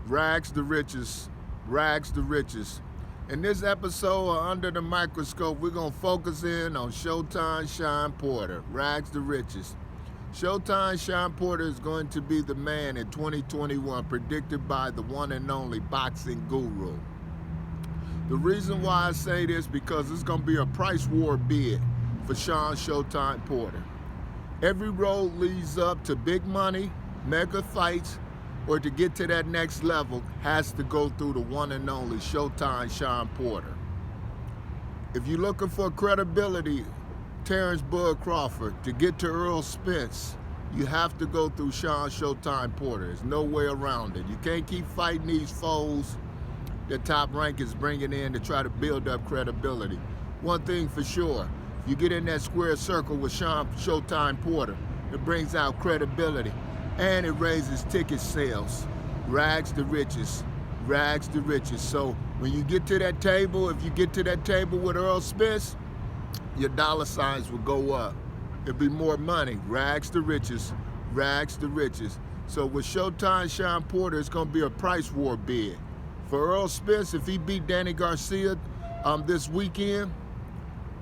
Rags to riches, rags to riches. In this episode of Under the Microscope, we're going to focus in on Showtime Shawn Porter, rags to riches. Showtime Shawn Porter is going to be the man in 2021, predicted by the one and only boxing guru. The reason why I say this because it's going to be a price war bid for Shawn Showtime Porter. Every road leads up to big money, mega fights, or to get to that next level has to go through the one and only Showtime Shawn Porter. If you're looking for credibility, Terrence Bud Crawford, to get to Earl Spence, you have to go through Shawn Showtime Porter. There's no way around it. You can't keep fighting these foes that Top Rank is bringing in to try to build up credibility. One thing for sure, if you get in that square circle with Shawn Showtime Porter, it brings out credibility and it raises ticket sales. Rags to riches, rags to riches. So when you get to that table, if you get to that table with Earl Spence, your dollar signs will go up. It'll be more money. Rags to riches, rags to riches. So with Showtime Shawn Porter, it's going to be a price war bid. For Earl Spence, if he beat Danny Garcia this weekend,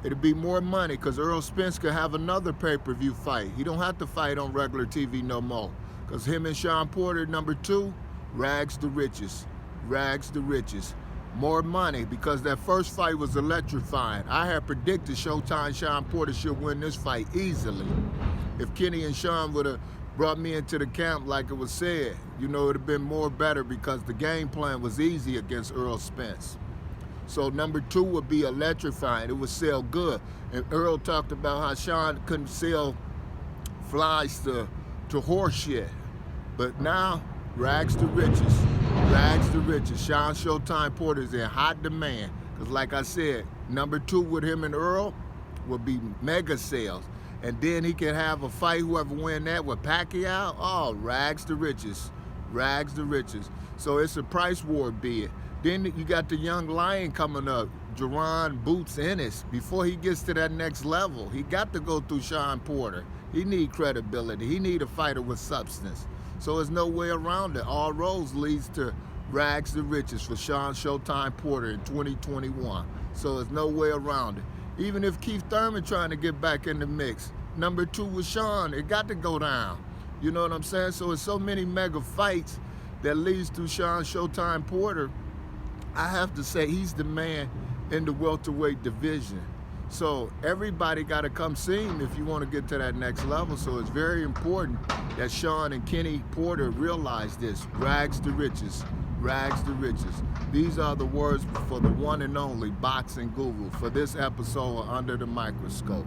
it'll be more money because Earl Spence could have another pay-per-view fight. He don't have to fight on regular TV no more because him and Shawn Porter, number two, rags to riches, rags to riches. More money because that first fight was electrifying. I had predicted Showtime Shawn Porter should win this fight easily. If Kenny and Shawn would have brought me into the camp like it was said, it would have been more better because the game plan was easy against Earl Spence. So number two would be electrifying. It would sell good. And Earl talked about how Shawn couldn't sell flies to horse shit. But now, rags to riches. Rags to riches. Shawn Showtime Porter is in hot demand. Because like I said, number two with him and Earl would be mega sales. And then he can have a fight, whoever win that, with Pacquiao. Oh, rags to riches. Rags to riches. So it's a price war bid. Then you got the young lion coming up, Jerron Boots Ennis. Before he gets to that next level, he got to go through Shawn Porter. He need credibility. He need a fighter with substance. So there's no way around it. All roads leads to rags to riches for Shawn Showtime Porter in 2021. So there's no way around it. Even if Keith Thurman trying to get back in the mix, number two with Shawn, it got to go down. You know what I'm saying? So it's so many mega fights that leads to Shawn Showtime Porter. I have to say he's the man in the welterweight division. So everybody got to come see him if you want to get to that next level. So it's very important that Shawn and Kenny Porter realize this. Rags to riches, rags to riches. These are the words for the one and only boxing guru for this episode of Under the Microscope.